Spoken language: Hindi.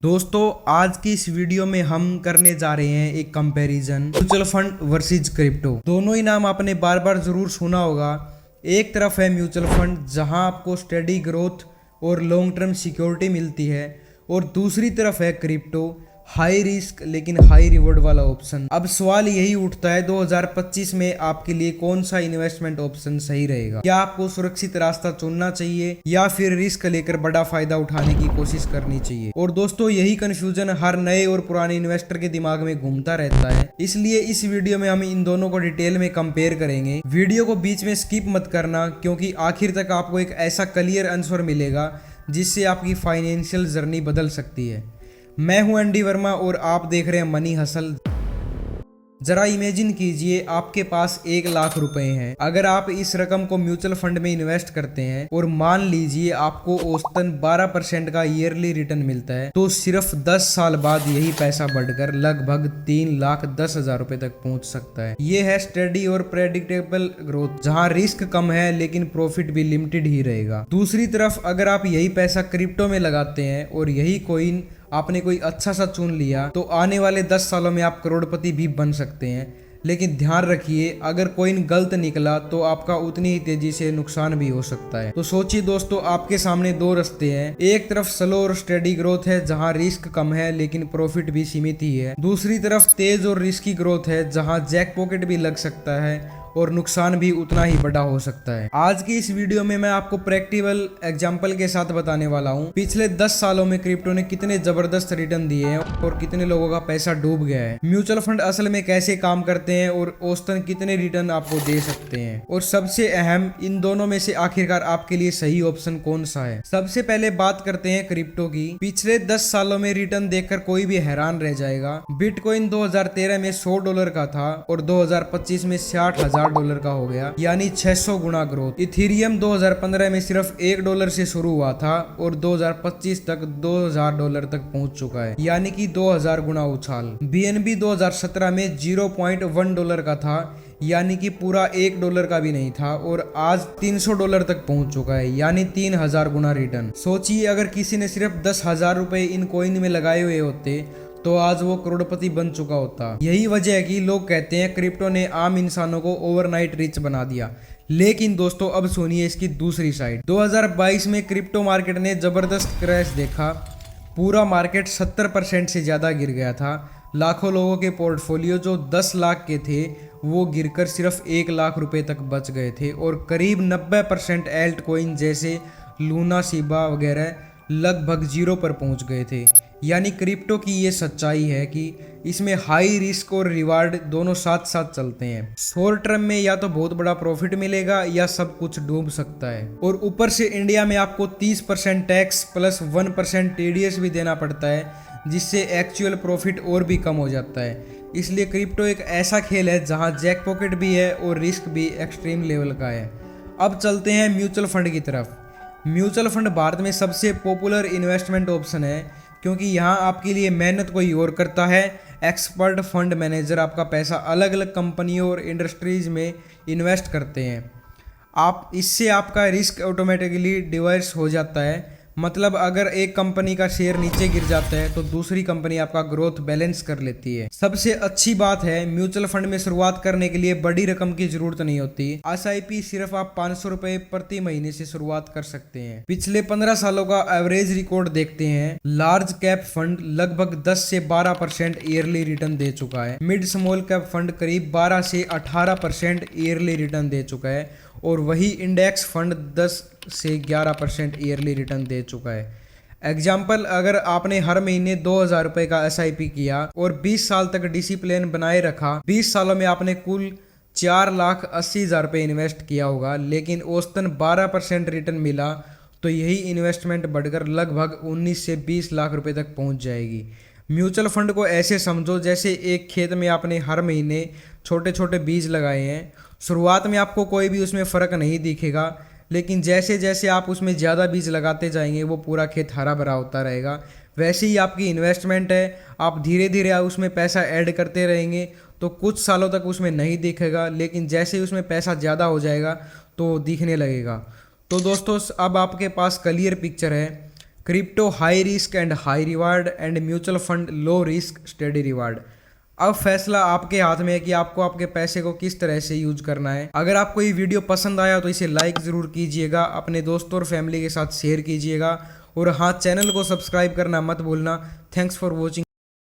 दोस्तों आज की इस वीडियो में हम करने जा रहे हैं एक comparison mutual fund versus crypto. दोनों ही नाम आपने बार बार जरूर सुना होगा। एक तरफ है म्यूचुअल फंड जहां आपको स्टेडी ग्रोथ और लॉन्ग टर्म सिक्योरिटी मिलती है, और दूसरी तरफ है क्रिप्टो, हाई रिस्क लेकिन हाई रिवॉर्ड वाला ऑप्शन। अब सवाल यही उठता है 2025 में आपके लिए कौन सा इन्वेस्टमेंट ऑप्शन सही रहेगा? क्या आपको सुरक्षित रास्ता चुनना चाहिए या फिर रिस्क लेकर बड़ा फायदा उठाने की कोशिश करनी चाहिए? और दोस्तों यही कंफ्यूजन हर नए और पुराने इन्वेस्टर के दिमाग में घूमता रहता है, इसलिए इस वीडियो में हम इन दोनों को डिटेल में कंपेयर करेंगे। वीडियो को बीच में स्किप मत करना, क्योंकि आखिर तक आपको एक ऐसा क्लियर आंसर मिलेगा जिससे आपकी फाइनेंशियल जर्नी बदल सकती है। मैं हूं एनडी वर्मा और आप देख रहे हैं मनी हसल। जरा इमेजिन कीजिए आपके पास 1 लाख रुपए हैं। अगर आप इस रकम को म्यूचुअल फंड में इन्वेस्ट करते हैं और मान लीजिए आपको औसतन 12% का ईयरली रिटर्न मिलता है, तो सिर्फ 10 साल बाद यही पैसा बढ़कर लगभग 3,10,000 रुपए तक पहुंच सकता है। ये है स्टेडी और प्रेडिक्टेबल ग्रोथ, जहां रिस्क कम है लेकिन प्रॉफिट भी लिमिटेड ही रहेगा। दूसरी तरफ अगर आप यही पैसा क्रिप्टो में लगाते हैं और यही कॉइन आपने कोई अच्छा सा चुन लिया, तो आने वाले 10 सालों में आप करोड़पति भी बन सकते हैं। लेकिन ध्यान रखिए, अगर कॉइन गलत निकला तो आपका उतनी ही तेजी से नुकसान भी हो सकता है। तो सोचिए दोस्तों, आपके सामने दो रास्ते हैं। एक तरफ स्लो और स्टेडी ग्रोथ है जहां रिस्क कम है लेकिन प्रॉफिट भी सीमित ही है। दूसरी तरफ तेज और रिस्की ग्रोथ है जहां जैक पॉकेट भी लग सकता है और नुकसान भी उतना ही बड़ा हो सकता है। आज की इस वीडियो में मैं आपको प्रैक्टिकल एग्जांपल के साथ बताने वाला हूं पिछले 10 सालों में क्रिप्टो ने कितने जबरदस्त रिटर्न दिए हैं और कितने लोगों का पैसा डूब गया है, म्यूचुअल फंड असल में कैसे काम करते हैं और औसतन कितने रिटर्न आपको दे सकते हैं, और सबसे अहम, इन दोनों में से आखिरकार आपके लिए सही ऑप्शन कौन सा है। सबसे पहले बात करते हैं क्रिप्टो की। पिछले 10 सालों में रिटर्न देखकर कोई भी हैरान रह जाएगा। बिटकॉइन 2013 में $100 का था और 2025 में $60,000 का हो गया, यानी 600 गुना ग्रोथ। इथेरियम 2015 में सिर्फ $1 से शुरू हुआ था और 2025 तक $2,000 तक पहुंच चुका है, यानी कि 2000 गुना उछाल। बीएनबी 2017 में $0.1 का था, यानी कि पूरा $1 का भी नहीं था, और आज $300 तक पहुंच चुका है, यानी 3000 गुना रिटर्न। सोचिए अगर किसी ने सिर्फ 10,000 रुपए इन कॉइन में लगाए हुए होते तो आज वो करोड़पति बन चुका होता। यही वजह है कि लोग कहते हैं क्रिप्टो ने आम इंसानों को ओवरनाइट रिच बना दिया। लेकिन दोस्तों अब सुनिए इसकी दूसरी साइड। 2022 में क्रिप्टो मार्केट ने जबरदस्त क्रैश देखा। पूरा मार्केट 70% से ज्यादा गिर गया था। लाखों लोगों के पोर्टफोलियो जो 10 लाख के थे वो गिरकर सिर्फ 1 लाख रुपए तक बच गए थे, और करीब 90% एल्ट कॉइन जैसे लूना, शिबा वगैरह लगभग 0 पर पहुंच गए थे। यानी क्रिप्टो की ये सच्चाई है कि इसमें हाई रिस्क और रिवार्ड दोनों साथ साथ चलते हैं। शॉर्ट टर्म में या तो बहुत बड़ा प्रॉफिट मिलेगा या सब कुछ डूब सकता है, और ऊपर से इंडिया में आपको 30% टैक्स प्लस 1% टीडीएस भी देना पड़ता है, जिससे एक्चुअल प्रॉफिट और भी कम हो जाता है। इसलिए क्रिप्टो एक ऐसा खेल है जहां जैक पॉकेट भी है और रिस्क भी एक्सट्रीम लेवल का है। अब चलते हैं म्यूचुअल फंड की तरफ। म्यूचुअल फंड भारत में सबसे पॉपुलर इन्वेस्टमेंट ऑप्शन है, क्योंकि यहाँ आपके लिए मेहनत कोई और करता है। एक्सपर्ट फंड मैनेजर आपका पैसा अलग अलग कंपनियों और इंडस्ट्रीज में इन्वेस्ट करते हैं। इससे आपका रिस्क ऑटोमेटिकली डिवर्स हो जाता है। मतलब अगर एक कंपनी का शेयर नीचे गिर जाता है तो दूसरी कंपनी आपका ग्रोथ बैलेंस कर लेती है। सबसे अच्छी बात है, म्यूचुअल फंड में शुरुआत करने के लिए बड़ी रकम की जरूरत नहीं होती। एसआईपी सिर्फ आप 500 रुपए प्रति महीने से शुरुआत कर सकते हैं। पिछले 15 सालों का एवरेज रिकॉर्ड देखते हैं। लार्ज कैप फंड लगभग 10 से 12% ईयरली रिटर्न दे चुका है। मिड स्मॉल कैप फंड करीब 12 से 18% ईयरली रिटर्न दे चुका है, और वही इंडेक्स फंड 10 से 11% ईयरली रिटर्न दे चुका है। एग्जाम्पल, अगर आपने हर महीने 2,000 रुपए का एसआईपी किया और 20 साल तक डिसिप्लिन बनाए रखा, 20 सालों में आपने कुल 4,80,000 रुपये इन्वेस्ट किया होगा, लेकिन औसतन 12% रिटर्न मिला, तो यही इन्वेस्टमेंट बढ़कर लगभग 19 से 20 लाख रुपए तक पहुंच जाएगी। म्यूचुअल फंड को ऐसे समझो जैसे एक खेत में आपने हर महीने छोटे छोटे बीज लगाए हैं। शुरुआत में आपको कोई भी उसमें फ़र्क नहीं दिखेगा, लेकिन जैसे जैसे आप उसमें ज़्यादा बीज लगाते जाएंगे वो पूरा खेत हरा भरा होता रहेगा। वैसे ही आपकी इन्वेस्टमेंट है, आप धीरे धीरे उसमें पैसा ऐड करते रहेंगे तो कुछ सालों तक उसमें नहीं दिखेगा, लेकिन जैसे ही उसमें पैसा ज़्यादा हो जाएगा तो दिखने लगेगा। तो दोस्तों अब आपके पास क्लियर पिक्चर है। Crypto high risk and high reward and mutual fund low risk steady reward. अब फैसला आपके हाथ में है कि आपको आपके पैसे को किस तरह से यूज करना है। अगर आपको ये वीडियो पसंद आया तो इसे लाइक ज़रूर कीजिएगा, अपने दोस्तों और फैमिली के साथ शेयर कीजिएगा और हाँ, चैनल को सब्सक्राइब करना मत भूलना। Thanks for watching.